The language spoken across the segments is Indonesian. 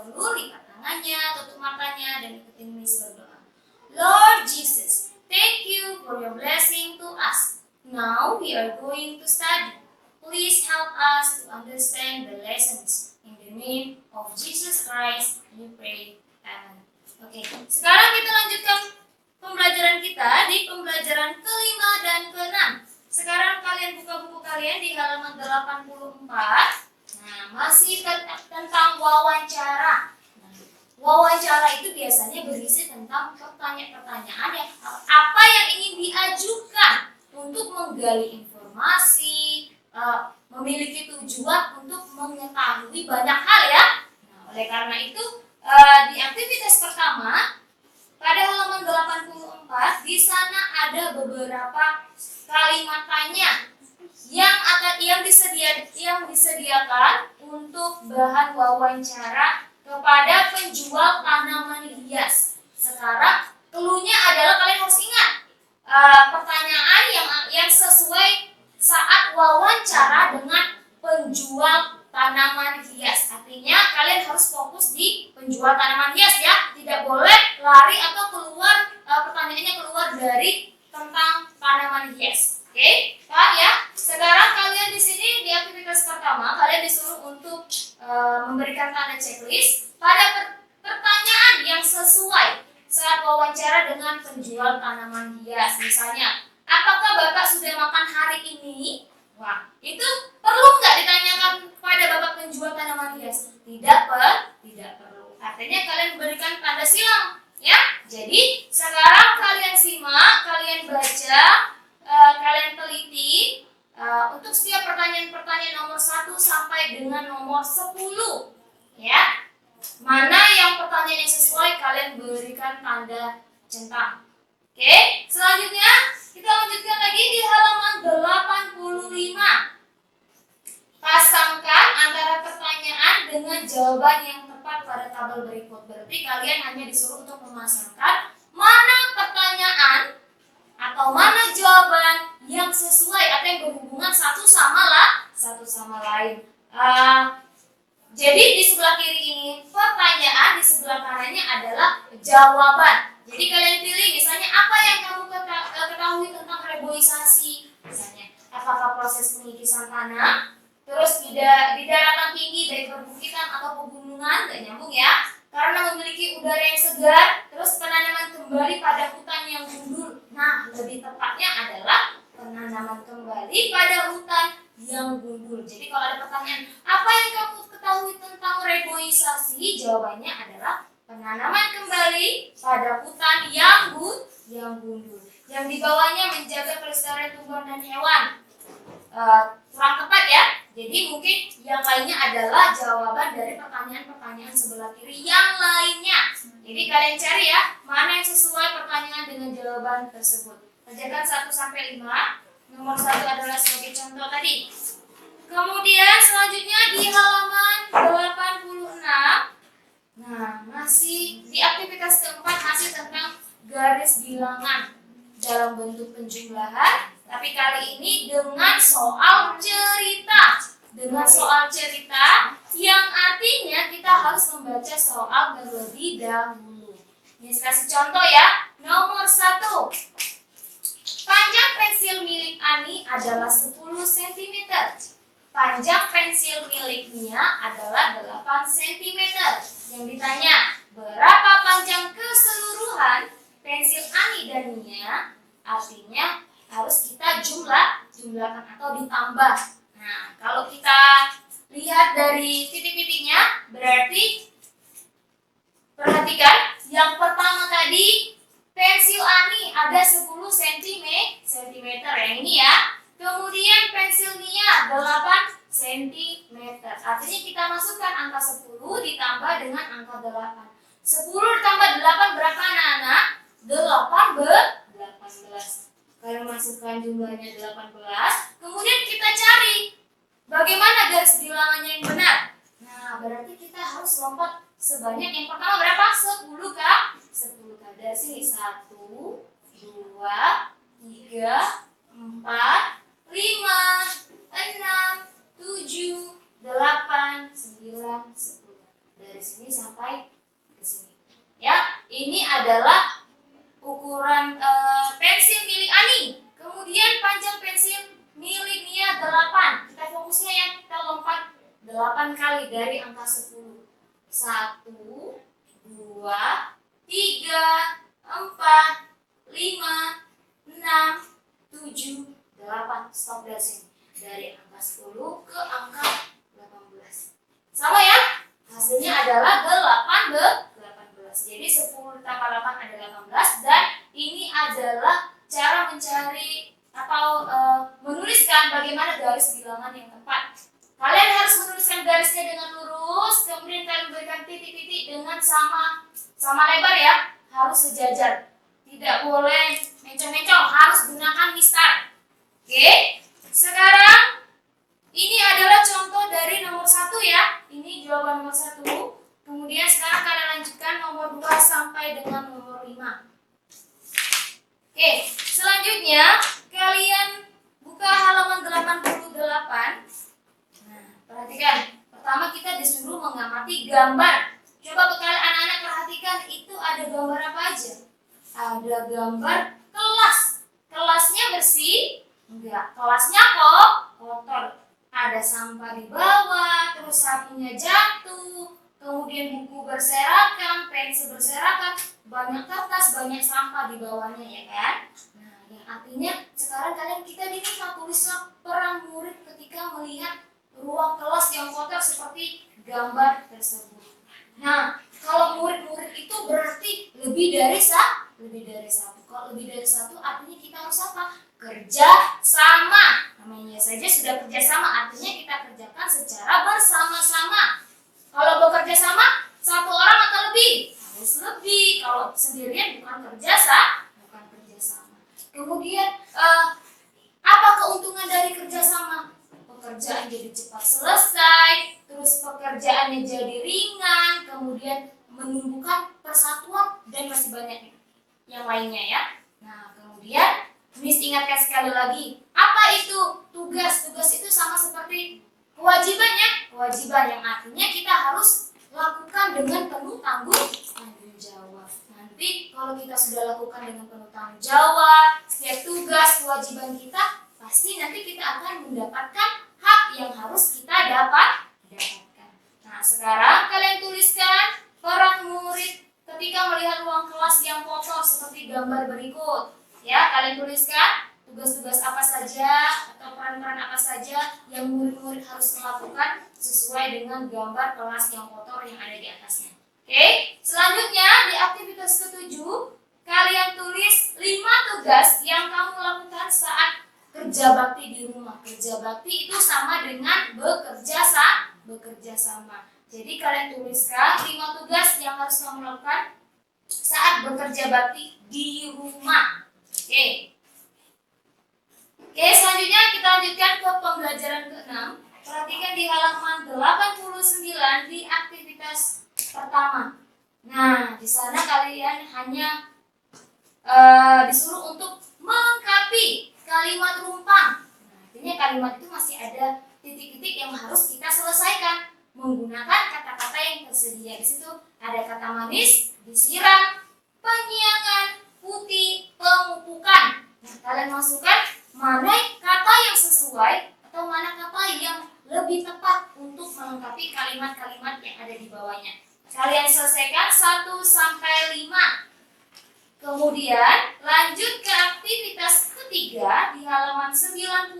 dahulu, lipat tangannya, tutup matanya, dan ikutin Miss berdoa. Lord Jesus, thank you for your blessing to us. Now we are going to study. Please help us to understand the lessons. In the name of Jesus Christ, we pray. Amen. Oke, sekarang kita lanjutkan pembelajaran kita di pembelajaran ke-5 dan ke-6. Sekarang kalian buka buku kalian di halaman 84. Nah, masih tentang wawancara. Wawancara itu biasanya berisi tentang pertanyaan-pertanyaan yang apa yang ingin diajukan untuk menggali informasi, memiliki tujuan untuk mengetahui banyak hal ya. Nah, oleh karena itu di aktivitas pertama pada halaman 84 di sana ada beberapa kalimat tanya yang disediakan untuk bahan wawancara kepada penjual tanaman hias. Sekarang cluenya adalah kalian harus ingat pertanyaan yang sesuai saat wawancara dengan penjual tanaman hias. Artinya kalian harus fokus di penjual tanaman hias ya. Tidak boleh lari atau pertanyaannya keluar dari tentang tanaman hias. Oke, paham ya? Sekarang kalian di sini di aktivitas pertama kalian disuruh untuk memberikan tanda checklist pada pertanyaan yang sesuai saat wawancara dengan penjual tanaman hias. Misalnya, apakah Bapak sudah makan hari ini? Wah, itu perlu nggak ditanyakan kepada Bapak penjual tanaman hias? Tidak perlu. Artinya kalian berikan tanda silang, ya. Jadi sekarang kalian simak, kalian baca, kalian teliti untuk setiap pertanyaan-pertanyaan nomor 1 sampai dengan nomor 10, ya. Mana yang pertanyaan yang sesuai kalian berikan tanda centang. Oke, selanjutnya kita lanjutkan lagi di halaman 85. Pasangkan antara pertanyaan dengan jawaban yang tepat pada tabel berikut. Berarti kalian hanya disuruh untuk memasangkan mana pertanyaan atau mana jawaban yang sesuai atau yang berhubungan satu sama lain. Jadi di sebelah kiri ini pertanyaan, di sebelah kanannya adalah jawaban. Jadi kalian pilih misalnya apa yang kamu ketahui tentang reboisasi. Misalnya, apakah proses pengikisan tanah, terus di daratan tinggi dari perbukitan atau pegunungan, nggak nyambung ya, karena memiliki udara yang segar, terus penanaman kembali pada hutan yang gundul. Nah, lebih tepatnya adalah penanaman kembali pada hutan yang gundul. Jadi kalau ada pertanyaan, apa yang kamu ketahui tentang reboisasi? Jawabannya adalah penanaman kembali pada hutan yang gundul. Yang di bawahnya menjaga kelestarian tumbuhan dan hewan. Kurang tepat ya. Jadi mungkin yang lainnya adalah jawaban dari pertanyaan-pertanyaan sebelah kiri yang lainnya. Jadi kalian cari ya, mana yang sesuai pertanyaan dengan jawaban tersebut. Kerjakan 1 sampai 5. Nomor 1 adalah sebagai contoh tadi. Kemudian selanjutnya di halaman 86. Nah, masih di aktivitas keempat masih tentang garis bilangan dalam bentuk penjumlahan, tapi kali ini dengan soal cerita. Dengan soal cerita yang artinya kita harus membaca soal terlebih dahulu. Ini kasih contoh ya. Nomor 1. Panjang pensil milik Ani adalah 10 cm. Panjang pensil miliknya adalah 8 cm. Yang ditanya, berapa panjang keseluruhan pensil Ani dan Nia? Artinya harus kita jumlahkan atau ditambah. Nah, kalau kita lihat dari titik-titiknya, berarti perhatikan yang pertama tadi pensil Ani ada 10 cm yang ini ya. Kemudian pensil Nia 8 cm. Artinya kita masukkan angka 10 ditambah dengan angka 8. 10 ditambah 8 berapa anak-anak? 18. Kalian masukkan jumlahnya 18. Kemudian kita cari bagaimana garis bilangannya yang benar. Nah, berarti kita harus lompat sebanyak yang pertama berapa? 10 kak? 10 kak. Dari sini 1, 2, 3, 4, 5, 6, 7, 8, 9, 10. dari sini sampai ke sini. Ya, ini adalah ukuran pensil milik Ani. Kemudian panjang pensil milik Nia 8. Kita fokusnya ya, kita lompat 8 kali dari angka 10. 1, 2, 3, 4, 5, 6, 7, 8. Stop dari sini. Dari angka 10 ke angka 18. Sama ya? Hasilnya adalah 18. Jadi 10 tambah 8 adalah 18, dan ini adalah cara mencari atau menuliskan bagaimana garis bilangan yang tepat. Kalian harus menuliskan garisnya dengan lurus, kemudian kalian berikan titik-titik dengan sama lebar ya, harus sejajar. Tidak boleh mencong-mencong, harus gunakan mistar. Oke, sekarang ini adalah contoh dari nomor 1 ya. Ini jawaban nomor 1. Kemudian sekarang kalian lanjutkan nomor 2 sampai dengan nomor 5. Oke, selanjutnya kalian buka halaman 88. Nah, perhatikan. Pertama kita disuruh mengamati gambar. Coba anak-anak perhatikan, itu ada gambar apa aja? Ada gambar kelas. Kelasnya bersih? Enggak. Kelasnya kok kotor. Ada sampah di bawah, terus sapunya jatuh, kemudian buku berserakan, pensil berserakan, banyak kertas, banyak sampah di bawahnya ya kan? Nah, yang artinya sekarang kita diminta tulislah peran murid ketika melihat ruang kelas yang kotor seperti gambar tersebut. Nah, kalau murid-murid itu berarti lebih dari satu. Kalau lebih dari satu artinya kita harus apa? Kerja sama. Namanya saja sudah kerja sama, artinya kita kerjakan secara bersama-sama. Kalau bekerja sama, satu orang atau lebih? Harus lebih. Kalau sendirian bukan kerja sama. Kemudian apa keuntungan dari kerja sama? Pekerjaan jadi cepat selesai, terus pekerjaannya jadi ringan, kemudian menumbuhkan persatuan dan masih banyak yang lainnya ya. Nah, kemudian Miss ingatkan sekali lagi, apa itu tugas? Tugas itu sama seperti kewajiban yang artinya kita harus lakukan dengan penuh tanggung jawab. Nanti kalau kita sudah lakukan dengan penuh tanggung jawab, setiap tugas, kewajiban kita, pasti nanti kita akan mendapatkan hak yang harus kita dapatkan. Nah, sekarang kalian tuliskan peran murid ketika melihat ruang kelas yang kotor seperti gambar berikut. Ya, kalian tuliskan tugas-tugas apa saja atau peran-peran apa saja yang murid-murid harus melakukan sesuai dengan gambar kelas yang kotor yang ada di atasnya. Oke, selanjutnya di aktivitas ke-7, kalian tulis 5 tugas yang kamu lakukan saat kerja bakti di rumah. Kerja bakti itu sama dengan bekerja sama. Jadi kalian tuliskan 5 tugas yang harus kamu lakukan saat bekerja bakti di rumah. Oke, selanjutnya kita lanjutkan ke pembelajaran ke-6. Perhatikan di halaman 89 di aktivitas pertama. Nah, di sana kalian hanya disuruh untuk melengkapi kalimat rumpang. Nah, artinya kalimat itu masih ada titik-titik yang harus kita selesaikan menggunakan kata-kata yang tersedia. Di situ ada kata manis, disiram, penyiangan, putih, pemupukan. Nah, kalian masukkan mana kata yang sesuai atau mana kata yang lebih tepat untuk melengkapi kalimat-kalimat yang ada di bawahnya. Kalian selesaikan 1 sampai 5. Kemudian lanjut ke aktivitas ketiga di halaman 90.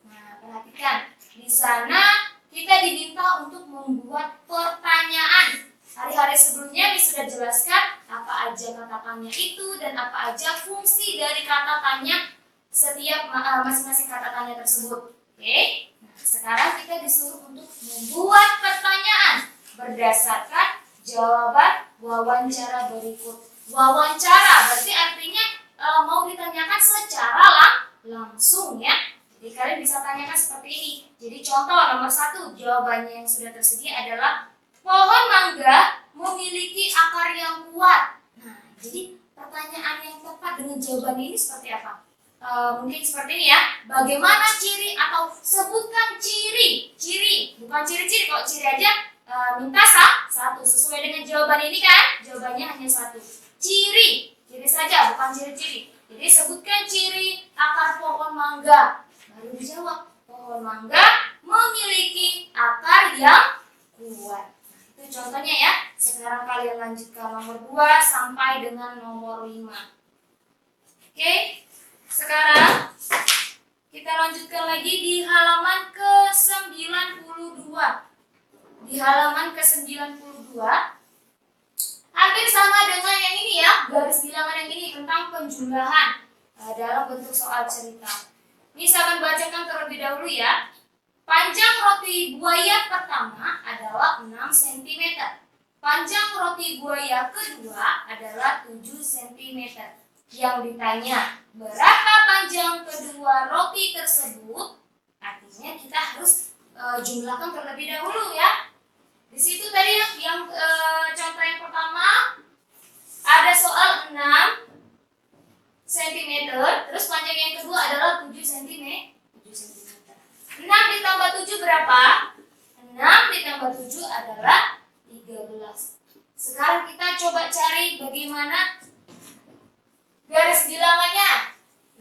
Nah, perhatikan. Di sana kita diminta untuk membuat pertanyaan. Hari-hari sebelumnya sudah jelaskan apa aja kata tanya itu dan apa aja fungsi dari kata tanya setiap masing-masing kata tanya tersebut. Oke? Nah, sekarang kita disuruh untuk membuat pertanyaan berdasarkan jawaban wawancara berikut. Wawancara berarti artinya mau ditanyakan secara langsung ya. Jadi kalian bisa tanyakan seperti ini. Jadi contoh nomor 1, jawabannya yang sudah tersedia adalah pohon mangga memiliki akar yang kuat. Nah, jadi pertanyaan yang tepat dengan jawaban ini seperti apa? Mungkin seperti ini ya. Bagaimana ciri atau sebutkan ciri. Bukan ciri-ciri. Kalau ciri aja minta satu. Sesuai dengan jawaban ini kan? Jawabannya hanya satu. Ciri saja, bukan ciri-ciri. Jadi sebutkan ciri akar pohon mangga. Baru dijawab. Pohon mangga memiliki akar yang kuat. Itu contohnya ya. Sekarang kalian lanjutkan nomor 2 sampai dengan nomor 5. Oke. Sekarang kita lanjutkan lagi di halaman ke-92. Di halaman ke-92 hampir sama dengan yang ini ya, garis bilangan yang ini tentang penjumlahan dalam bentuk soal cerita. Ini saya akan bacakan terlebih dahulu ya. Panjang roti buaya pertama adalah 6 cm. Panjang roti buaya kedua adalah 7 cm. Yang ditanya, berapa panjang kedua roti tersebut? Artinya kita harus jumlahkan terlebih dahulu ya. Di situ tadi yang contoh yang pertama ada soal 6 cm, terus panjang yang kedua adalah 7 cm. 6 ditambah 7 berapa? 6 ditambah 7 adalah 13. Sekarang kita coba cari bagaimana garis bilangannya.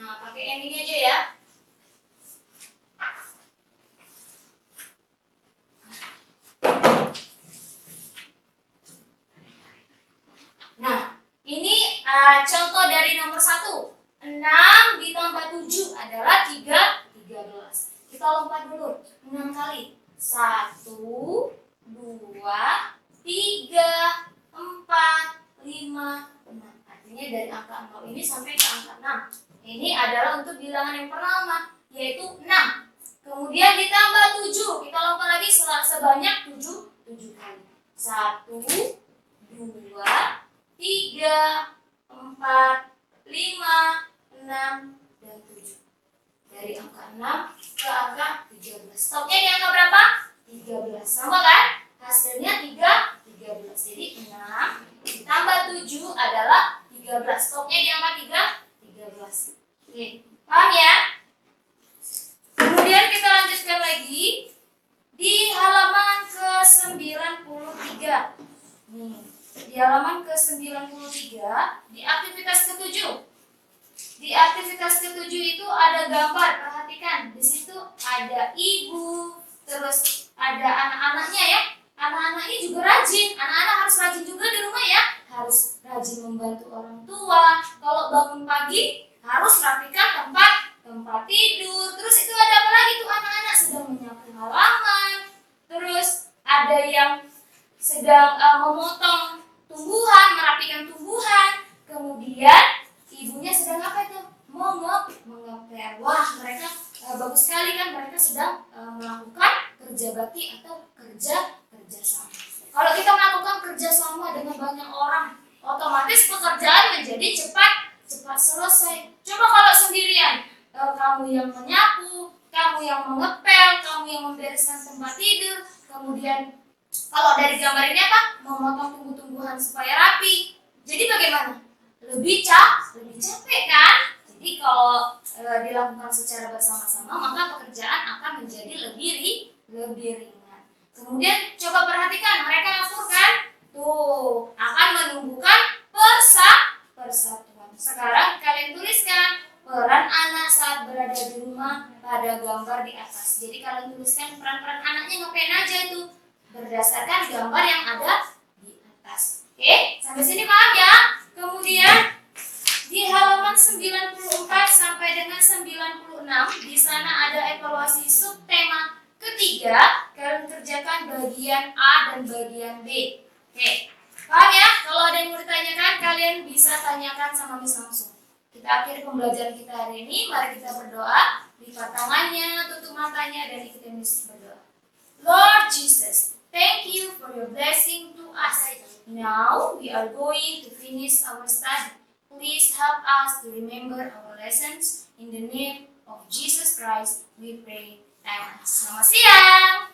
Nah, pakai yang ini aja ya. Nah, ini contoh dari nomor 1. 6 ditambah 7 adalah 13. Kita lompat dulu. 6 kali. 1, 2, 3, 4, 5, 6. Artinya dari angka 0 ini sampai ke angka 6. Ini adalah untuk bilangan yang pertama, yaitu 6. Kemudian ditambah 7. Kita lompat lagi sebanyak 7 kali. 1, 2, 3, 4, 5, 6, dan 7. Dari angka 6 ke angka 13. Stopnya di angka berapa? 13. Sama kan? Hasilnya 13. Jadi 6 ditambah 7 adalah 13. Stopnya di angka 13. Oke, paham ya? Kemudian kita lanjutkan lagi di halaman ke-93. Nih, di halaman ke-93 di aktivitas ke-7. Di aktivitas ke-7 itu ada gambar, perhatikan. Di situ ada ibu, terus ada anak-anaknya ya. Anak-anaknya juga rajin. Anak-anak harus rajin juga di rumah ya. Harus rajin membantu orang tua. Kalau bangun pagi harus rapikan tempat tidur. Terus itu ada apa lagi tuh, anak-anak sedang menyapu halaman. Terus ada yang sedang memotong tumbuhan, merapikan tumbuhan. Kemudian ibunya sedang apa itu? Mengepel. Wah, mereka bagus sekali kan, mereka sedang melakukan kerja bakti atau kerja sama. Kalau kita melakukan kerja sama dengan banyak orang, otomatis pekerjaan menjadi cepat selesai. Coba kalau sendirian, kamu yang menyapu, kamu yang mengepel, kamu yang membereskan tempat tidur, kemudian kalau dari gambar ini apa? Memotong tumbuh-tumbuhan supaya rapi. Jadi bagaimana? Lebih capek kan? Jadi kalau dilakukan secara bersama-sama, maka pekerjaan akan menjadi lebih ringan. Kemudian coba perhatikan, mereka akur kan? Tuh, akan menumbuhkan persatuan. Sekarang kalian tuliskan peran anak saat berada di rumah pada gambar di atas. Jadi kalian tuliskan peran-peran anaknya ngapain aja itu berdasarkan gambar yang ada di atas. Oke, sampai sini paham ya? Kemudian di halaman 94 sampai dengan 96 di sana ada evaluasi subtema ketiga. Kalian kerjakan bagian A dan bagian B. Oke, paham ya? Kalau ada yang mau ditanyakan, kalian bisa tanyakan sama Miss langsung. Kita akhiri pembelajaran kita hari ini. Mari kita berdoa. Lipat tangannya, tutup matanya, dan ikuti Miss berdoa. Lord Jesus, thank you for your blessing to us. Now we are going to finish our study. Please help us to remember our lessons. In the name of Jesus Christ, we pray. Amen. Selamat siang.